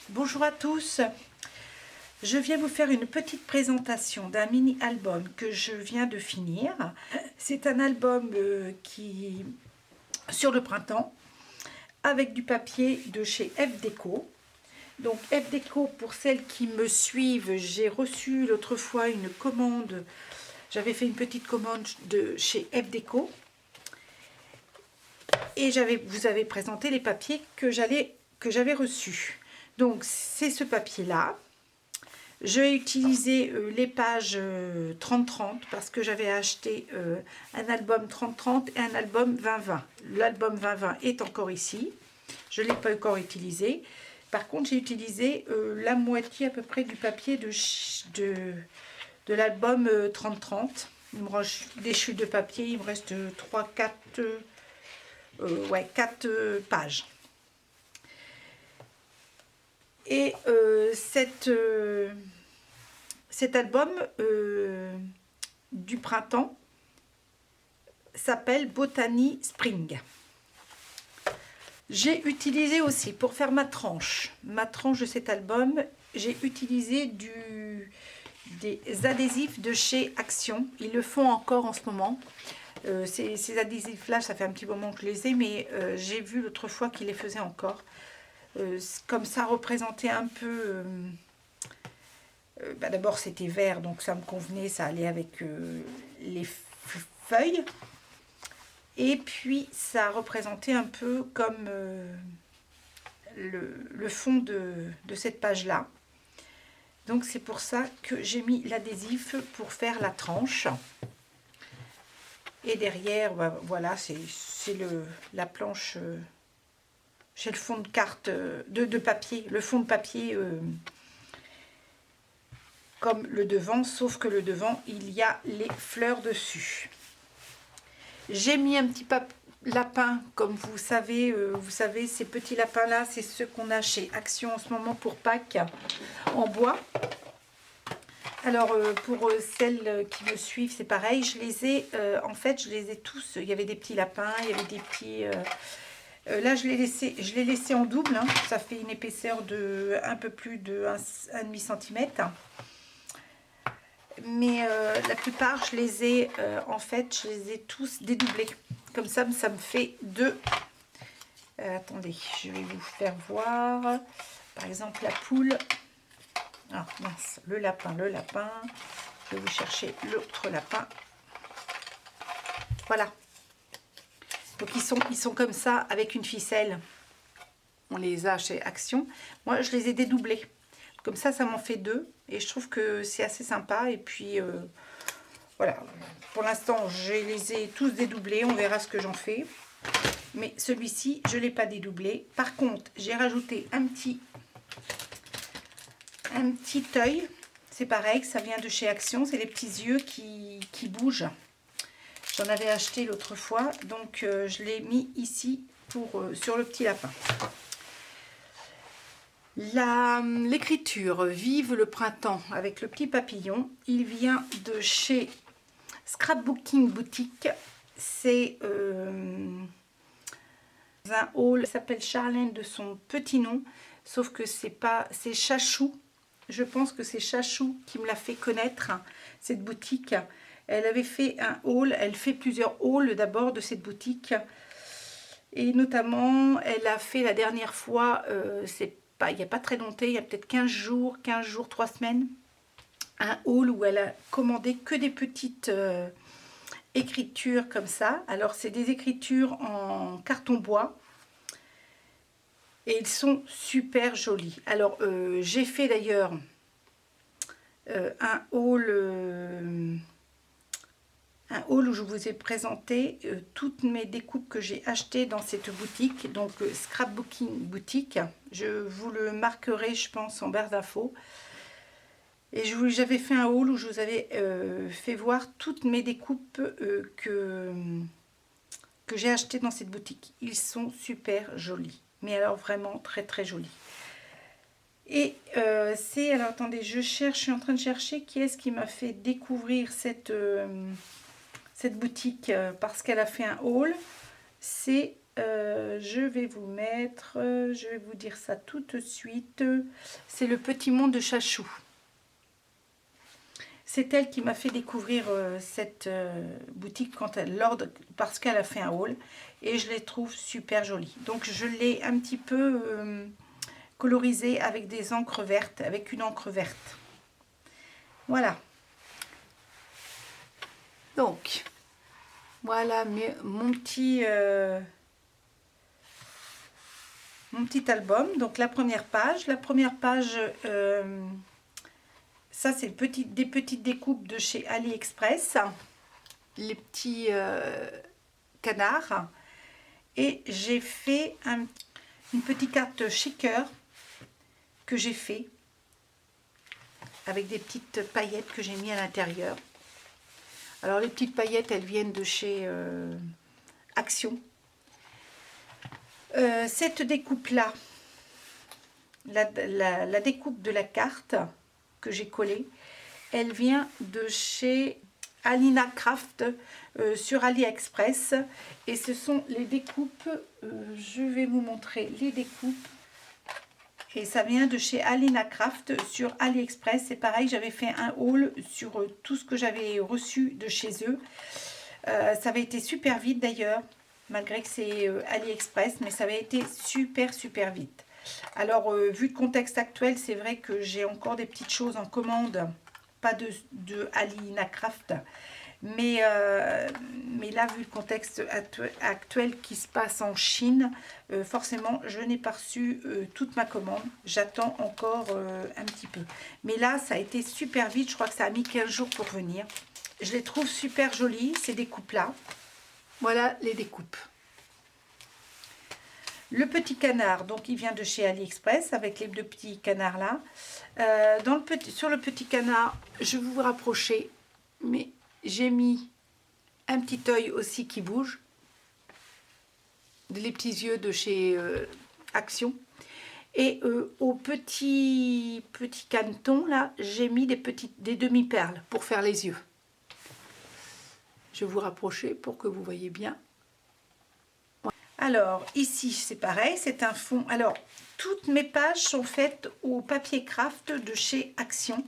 Bonjour à tous, je viens vous faire une petite présentation d'un mini-album que je viens de finir. C'est un album qui sur le printemps avec du papier de chez F Déco. Donc F Déco, pour celles qui me suivent, j'ai reçu l'autre fois une commande, j'avais fait une petite commande de chez F Déco et vous avez présenté les papiers que j'avais reçus. Donc c'est ce papier là. J'ai utilisé les pages 30-30 parce que j'avais acheté un album 30-30 et un album 20-20. L'album 20-20 est encore ici. Je ne l'ai pas encore utilisé. Par contre, j'ai utilisé la moitié à peu près du papier de l'album 30-30. Il me reste des chutes de papier. Il me reste 4 pages. Et cet album du printemps s'appelle Botany Spring. J'ai utilisé aussi, pour faire ma tranche de cet album, j'ai utilisé des adhésifs de chez Action. Ils le font encore en ce moment. Ces adhésifs là, ça fait un petit moment que je les ai, mais j'ai vu l'autre fois qu'ils les faisaient encore. Comme ça représentait un peu... d'abord c'était vert, donc ça me convenait, ça allait avec les feuilles. Et puis ça représentait un peu comme le fond de cette page-là. Donc c'est pour ça que j'ai mis l'adhésif pour faire la tranche. Et derrière, voilà, c'est la planche... j'ai le fond de carte de papier, le fond de papier comme le devant, sauf que le devant, il y a les fleurs dessus. J'ai mis un petit lapin, comme vous savez, ces petits lapins-là, c'est ceux qu'on a chez Action en ce moment pour Pâques, en bois. Alors, pour celles qui me suivent, c'est pareil, je les ai, en fait, je les ai tous, il y avait des petits lapins, il y avait des petits... là, je l'ai laissé en double, hein. Ça fait une épaisseur de un peu plus de 1,5 cm. Mais la plupart, je les ai, en fait, je les ai tous dédoublés. Comme ça me fait deux. Attendez, je vais vous faire voir. Par exemple, la poule. Ah, mince, le lapin. Je vais vous chercher l'autre lapin. Voilà. Donc, ils sont comme ça, avec une ficelle. On les a chez Action. Moi, je les ai dédoublés. Comme ça m'en fait deux. Et je trouve que c'est assez sympa. Et puis, voilà. Pour l'instant, je les ai tous dédoublés. On verra ce que j'en fais. Mais celui-ci, je ne l'ai pas dédoublé. Par contre, j'ai rajouté un petit œil. C'est pareil, ça vient de chez Action. C'est les petits yeux qui bougent. J'en avais acheté l'autre fois. Donc, je l'ai mis ici sur le petit lapin. L'écriture Vive le printemps avec le petit papillon, il vient de chez Scrapbooking Boutique. C'est un haul, s'appelle Charlène de son petit nom, sauf que c'est Chachou. Je pense que c'est Chachou qui me l'a fait connaître, cette boutique. Elle avait fait un haul, elle fait plusieurs hauls d'abord de cette boutique. Et notamment, elle a fait la dernière fois, il n'y a pas très longtemps, il y a peut-être 15 jours, 3 semaines, un haul où elle a commandé que des petites écritures comme ça. Alors, c'est des écritures en carton bois. Et ils sont super jolis. Alors, j'ai fait d'ailleurs un haul où je vous ai présenté toutes mes découpes que j'ai achetées dans cette boutique, donc Scrapbooking Boutique. Je vous le marquerai, je pense, en barre d'infos. Et j'avais fait un haul où je vous avais fait voir toutes mes découpes que j'ai achetées dans cette boutique. Ils sont super jolis, mais alors vraiment très très jolis. Et alors attendez, je suis en train de chercher qui est-ce qui m'a fait découvrir cette boutique parce qu'elle a fait un haul. C'est je vais vous mettre, je vais vous dire ça tout de suite. C'est le Petit Monde de Chachou. C'est elle qui m'a fait découvrir cette boutique parce qu'elle a fait un haul. Et je les trouve super jolies. Donc je l'ai un petit peu colorisée avec des encres vertes, avec une encre verte. Voilà. Donc, voilà mon petit album. Donc la première page. Ça c'est des petites découpes de chez AliExpress. Les petits canards. Et j'ai fait une petite carte shaker que j'ai fait avec des petites paillettes que j'ai mis à l'intérieur. Alors les petites paillettes, elles viennent de chez Action. Cette découpe là, la découpe de la carte que j'ai collée, elle vient de chez Alina Craft sur AliExpress. Et ce sont les découpes, je vais vous montrer les découpes. Et ça vient de chez Alina Craft sur AliExpress. C'est pareil, j'avais fait un haul sur tout ce que j'avais reçu de chez eux. Ça avait été super vite d'ailleurs, malgré que c'est AliExpress, mais ça avait été super vite. Alors, vu le contexte actuel, c'est vrai que j'ai encore des petites choses en commande, pas de Alina Craft. Mais là, vu le contexte actuel qui se passe en Chine, forcément, je n'ai pas reçu toute ma commande. J'attends encore un petit peu. Mais là, ça a été super vite. Je crois que ça a mis 15 jours pour venir. Je les trouve super jolies, ces découpes-là. Voilà les découpes. Le petit canard, donc il vient de chez AliExpress avec les deux petits canards là. Sur le petit canard, je vais vous rapprocher, mais j'ai mis un petit œil aussi qui bouge. Les petits yeux de chez Action. Et au petit caneton là, j'ai mis des demi-perles pour faire les yeux. Je vais vous rapprocher pour que vous voyez bien. Alors ici c'est pareil, c'est un fond. Alors toutes mes pages sont faites au papier craft de chez Action.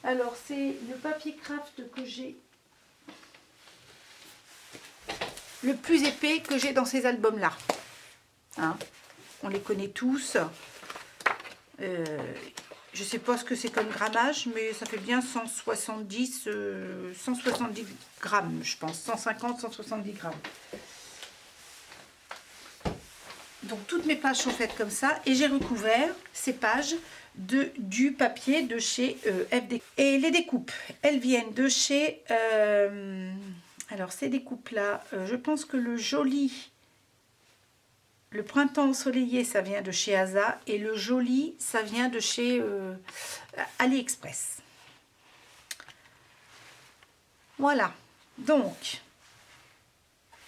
Alors c'est le papier craft que j'ai le plus épais que j'ai dans ces albums là. Hein, on les connaît tous. Je sais pas ce que c'est comme grammage, mais ça fait bien 170 grammes, je pense. 150, 170 grammes. Donc toutes mes pages sont faites comme ça et j'ai recouvert ces pages du papier de chez FD. Et les découpes, elles viennent de chez... alors ces découpes là, je pense que le printemps ensoleillé, ça vient de chez Asa et le joli, ça vient de chez AliExpress. Voilà, donc...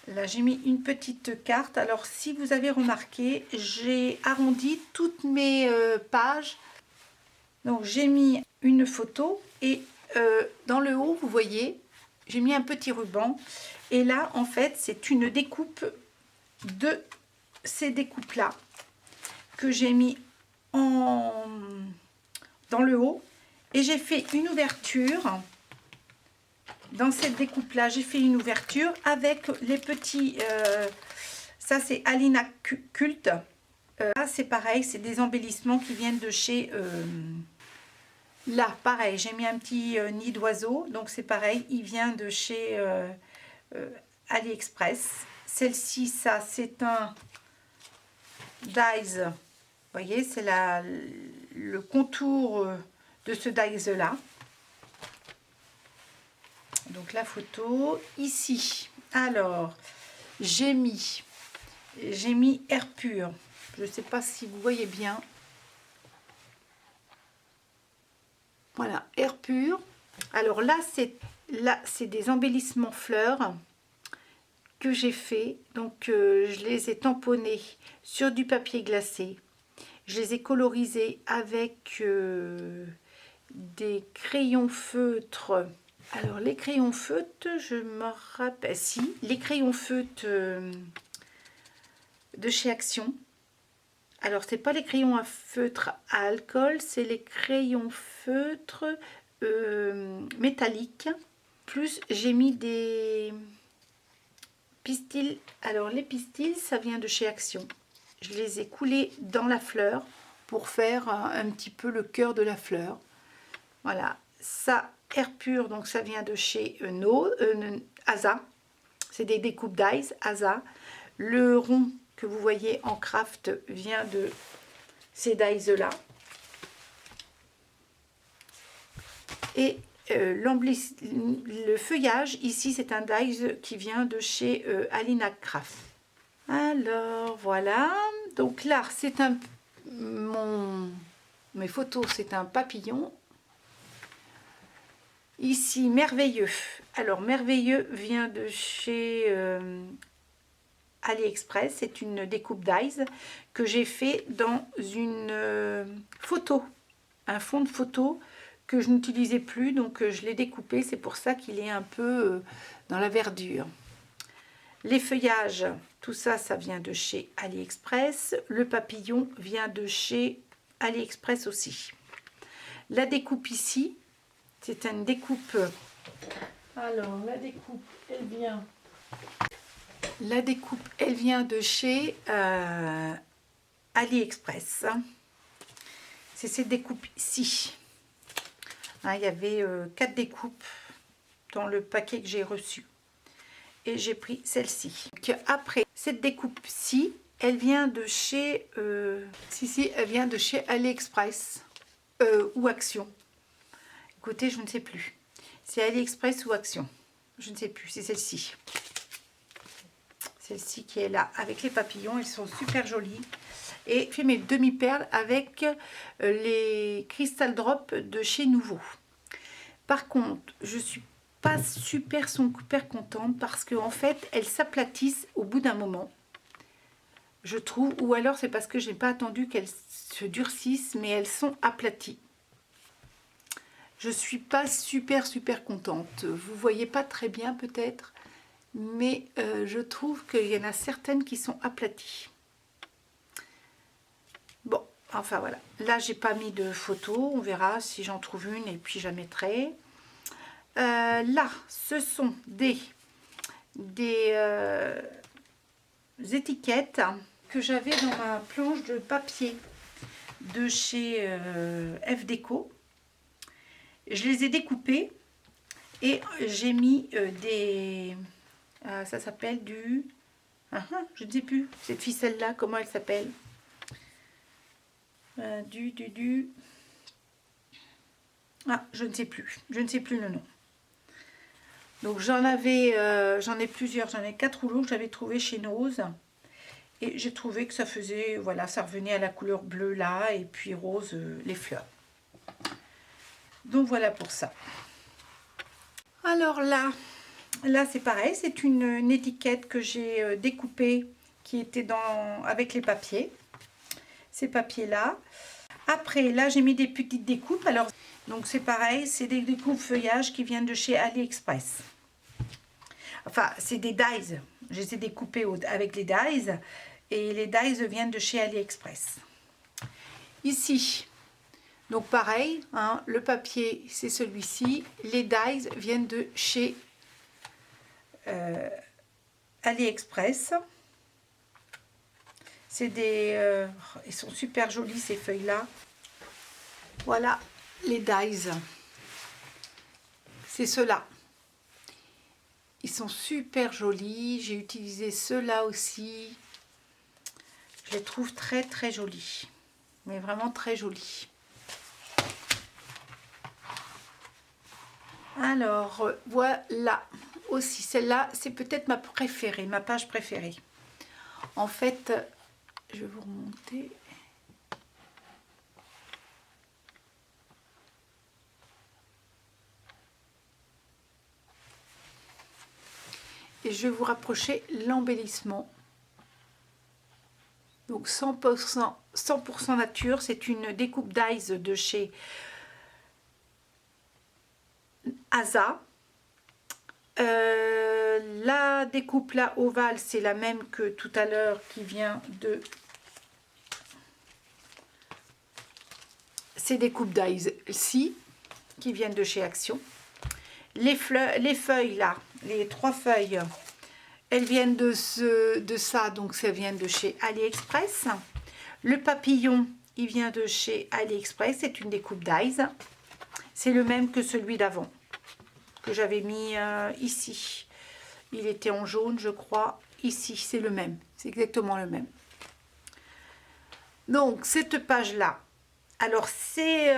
Là, j'ai mis une petite carte. Alors, si vous avez remarqué, j'ai arrondi toutes mes pages. Donc, j'ai mis une photo et dans le haut, vous voyez, j'ai mis un petit ruban. Et là, en fait, c'est une découpe de ces découpes-là que j'ai mis dans le haut. Et j'ai fait une ouverture. Dans cette découpe là, j'ai fait une ouverture avec les petits, ça c'est Alina Cult, là c'est pareil, c'est des embellissements qui viennent de chez, là pareil, j'ai mis un petit nid d'oiseau, donc c'est pareil, il vient de chez AliExpress. Celle-ci, ça c'est un dies, vous voyez, c'est le contour de ce dies là. Donc la photo ici. Alors j'ai mis Air Pur. Je ne sais pas si vous voyez bien. Voilà, Air Pur. Alors là c'est des embellissements fleurs que j'ai fait. Donc je les ai tamponnés sur du papier glacé. Je les ai colorisés avec des crayons feutres. Alors les crayons feutres, je me rappelle, si, les crayons feutres de chez Action. Alors, c'est pas les crayons à feutre à alcool, c'est les crayons feutre métalliques. Plus, j'ai mis des pistils. Alors, les pistils, ça vient de chez Action. Je les ai coulés dans la fleur pour faire un petit peu le cœur de la fleur. Voilà, ça, Air Pur, donc ça vient de chez Asa. C'est des découpes d'Ice, Asa. Le rond que vous voyez en craft vient de ces dies-là. Et le feuillage, ici, c'est un dies qui vient de chez Alina Craft. Alors, voilà. Donc là, c'est mes photos, c'est un papillon. Ici, Merveilleux. Alors, Merveilleux vient de chez AliExpress. C'est une découpe d'Ice que j'ai fait dans une photo, un fond de photo que je n'utilisais plus. Donc, je l'ai découpé. C'est pour ça qu'il est un peu dans la verdure. Les feuillages, tout ça, ça vient de chez AliExpress. Le papillon vient de chez AliExpress aussi. La découpe ici, c'est une découpe. Alors, la découpe, elle vient de chez AliExpress. C'est cette découpe ici. Hein, il y avait 4 découpes dans le paquet que j'ai reçu. Et j'ai pris celle-ci. Après, cette découpe-ci, elle vient de chez... elle vient de chez AliExpress ou Action. Écoutez, je ne sais plus. C'est AliExpress ou Action. Je ne sais plus, c'est celle-ci. Celle-ci qui est là, avec les papillons. Elles sont super jolies. Et je fais mes demi-perles avec les Crystal Drop de chez Nouveau. Par contre, je suis pas super contente parce qu'en fait, elles s'aplatissent au bout d'un moment. Je trouve, ou alors c'est parce que je n'ai pas attendu qu'elles se durcissent, mais elles sont aplaties. Je suis pas super contente. Vous voyez pas très bien peut-être, mais je trouve qu'il y en a certaines qui sont aplaties. Bon, enfin voilà. Là, j'ai pas mis de photo. On verra si j'en trouve une et puis je la mettrai. Là, ce sont des étiquettes que j'avais dans ma planche de papier de chez F Déco. Je les ai découpées et j'ai mis des... ça s'appelle du... je ne sais plus, cette ficelle-là, comment elle s'appelle je ne sais plus. Je ne sais plus le nom. Donc j'en ai plusieurs, j'en ai 4 rouleaux que j'avais trouvé chez Nose. Et j'ai trouvé que ça faisait, voilà, ça revenait à la couleur bleue là, et puis rose les fleurs. Donc voilà pour ça. Alors là c'est pareil, c'est une étiquette que j'ai découpée qui était avec les papiers. Ces papiers là. Après là j'ai mis des petites découpes. Alors donc c'est pareil, c'est des découpes feuillage qui viennent de chez AliExpress. Enfin c'est des dies. Je les ai découpées avec les dies. Et les dies viennent de chez AliExpress. Ici, donc pareil, hein, le papier c'est celui-ci. Les dies viennent de chez AliExpress. C'est des... ils sont super jolis ces feuilles-là. Voilà les dies. C'est ceux-là. Ils sont super jolis. J'ai utilisé ceux-là aussi. Je les trouve très jolis, mais vraiment très jolis. Alors voilà aussi, celle-là c'est peut-être ma préférée, ma page préférée. En fait, je vais vous remonter. Et je vais vous rapprocher l'embellissement. Donc 100% nature, c'est une découpe dies de chez Asa. La découpe là ovale, c'est la même que tout à l'heure, qui vient de ces découpes d'ici qui viennent de chez Action. Les feuilles là, les 3 feuilles, elles viennent de ça, donc ça vient de chez AliExpress. Le papillon, il vient de chez AliExpress, c'est une découpe d'Ice. C'est le même que celui d'avant, que j'avais mis ici. Il était en jaune, je crois. Ici, c'est le même, c'est exactement le même. Donc, cette page-là, alors ces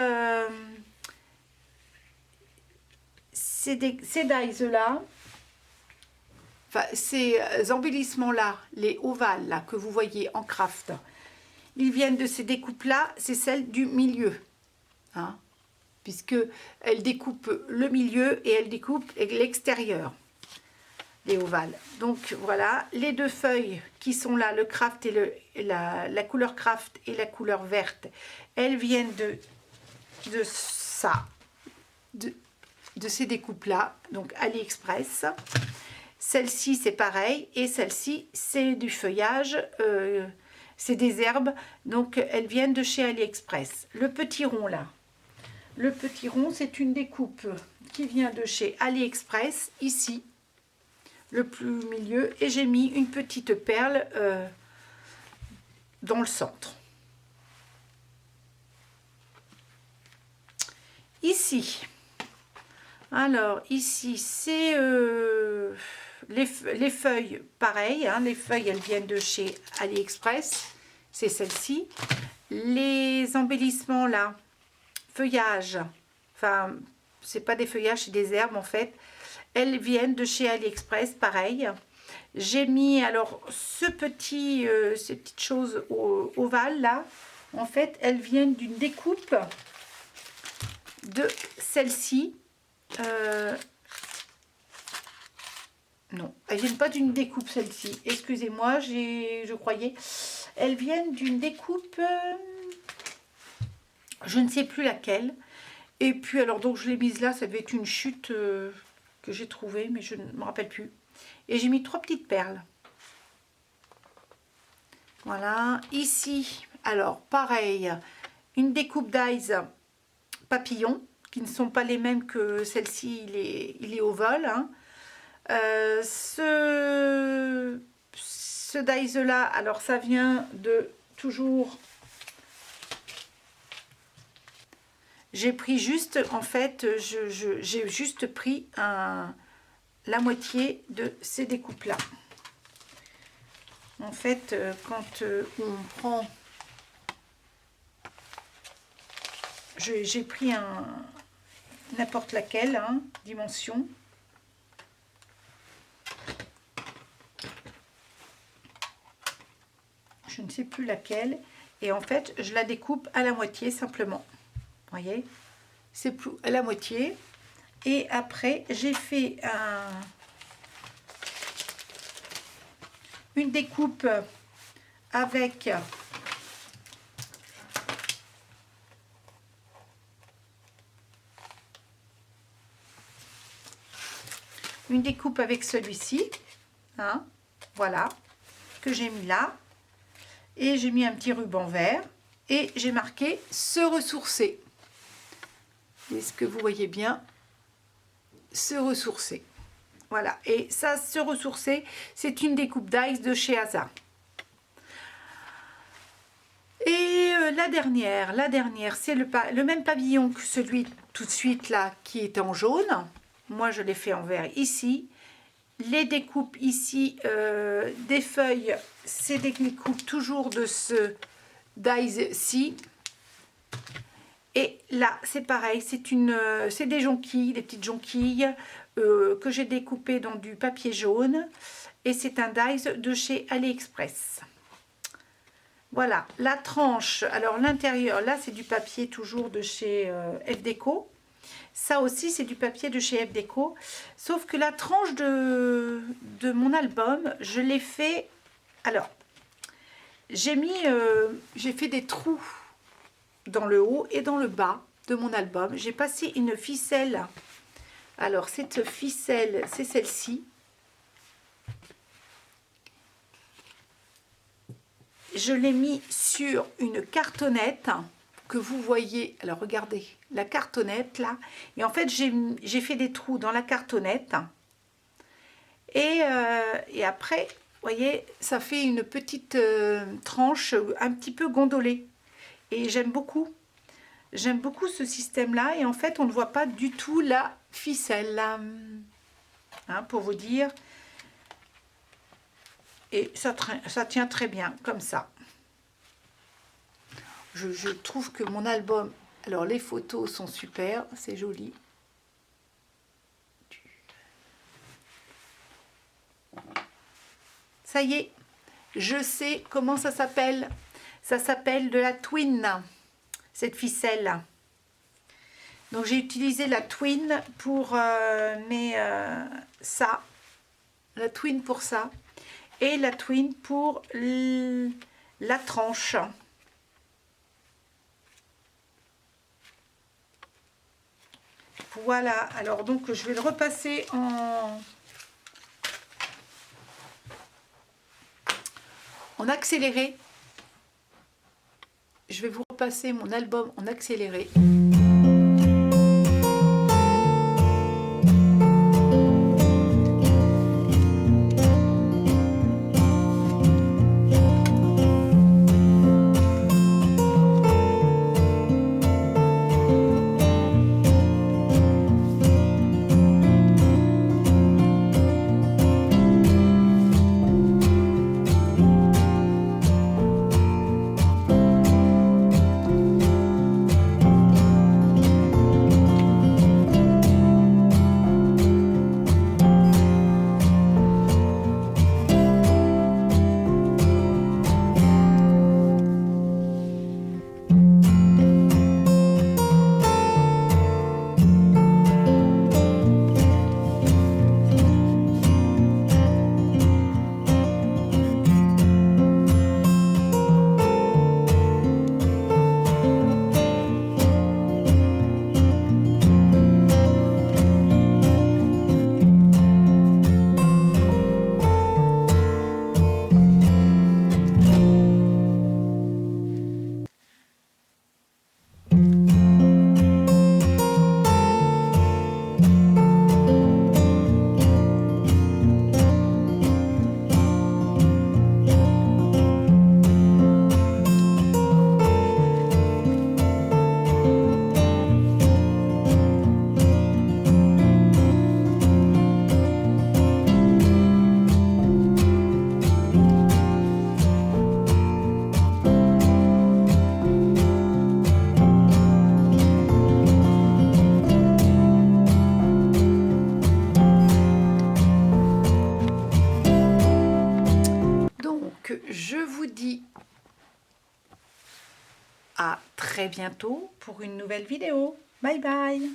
dies-là, enfin, ces embellissements-là, les ovales là, que vous voyez en craft, ils viennent de ces découpes-là, c'est celle du milieu. Hein, puisque elle découpe le milieu et elle découpe l'extérieur des ovales. Donc voilà, les 2 feuilles qui sont là, le craft et la couleur craft et la couleur verte, elles viennent de ça, de ces découpes là, donc AliExpress. Celle-ci c'est pareil, et celle-ci c'est du feuillage, c'est des herbes, donc elles viennent de chez AliExpress. Le petit rond là, le petit rond, c'est une découpe qui vient de chez AliExpress, ici, le plus milieu, et j'ai mis une petite perle dans le centre. Ici, alors ici, c'est les feuilles, pareil, hein, les feuilles, elles viennent de chez AliExpress, c'est celle-ci. Les embellissements là, feuillage, enfin c'est pas des feuillages, c'est des herbes en fait, elles viennent de chez AliExpress, pareil. J'ai mis alors ces petites choses ovales là, en fait elles viennent d'une découpe de celle-ci. Non, elles viennent pas d'une découpe celle-ci, excusez-moi, je croyais, elles viennent d'une découpe, je ne sais plus laquelle. Et puis alors donc je l'ai mise là, ça devait être une chute que j'ai trouvée, mais je ne me rappelle plus. Et j'ai mis 3 petites perles. Voilà, ici, alors pareil, une découpe d'Ice papillon, qui ne sont pas les mêmes que celle-ci, il est au vol. Hein. Ce Dice là, alors ça vient de toujours... J'ai pris juste, en fait, j'ai juste pris la moitié de ces découpes-là. En fait, quand on prend... J'ai pris n'importe laquelle, hein, dimension. Je ne sais plus laquelle. Et en fait, je la découpe à la moitié simplement. Voyez, c'est plus à la moitié. Et après j'ai fait une découpe avec celui-ci, hein, voilà, que j'ai mis là, et j'ai mis un petit ruban vert et j'ai marqué se ressourcer. Est-ce que vous voyez bien? Se ressourcer. Voilà. Et ça, se ressourcer, c'est une découpe d'Ice de chez Asa. Et la dernière, c'est le même pavillon que celui tout de suite là, qui était en jaune. Moi, je l'ai fait en vert ici. Les découpes ici, des feuilles, c'est des découpes toujours de ce Dice-ci. Et là, c'est pareil, c'est des jonquilles, des petites jonquilles que j'ai découpées dans du papier jaune. Et c'est un Dice de chez AliExpress. Voilà, la tranche, alors l'intérieur, là, c'est du papier toujours de chez FDeco. Ça aussi, c'est du papier de chez FDeco. Sauf que la tranche de mon album, je l'ai fait... Alors, j'ai fait des trous dans le haut et dans le bas de mon album. J'ai passé une ficelle Alors, cette ficelle, c'est celle-ci. Je l'ai mis sur une cartonnette que vous voyez. Alors, regardez, la cartonnette, là. Et en fait, j'ai fait des trous dans la cartonnette. Et après, vous voyez, ça fait une petite tranche un petit peu gondolée. Et j'aime beaucoup. J'aime beaucoup ce système-là. Et en fait, on ne voit pas du tout la ficelle, là. Hein, pour vous dire. Et ça tient très bien, comme ça. Je trouve que mon album... Alors, les photos sont super. C'est joli. Ça y est, je sais comment ça s'appelle. Ça s'appelle de la twin, cette ficelle. Donc j'ai utilisé la twin pour ça. La twin pour ça. Et la twin pour la tranche. Voilà, alors donc je vais le repasser en accéléré. Je vais vous repasser mon album en accéléré. Je vous dis à très bientôt pour une nouvelle vidéo. Bye bye!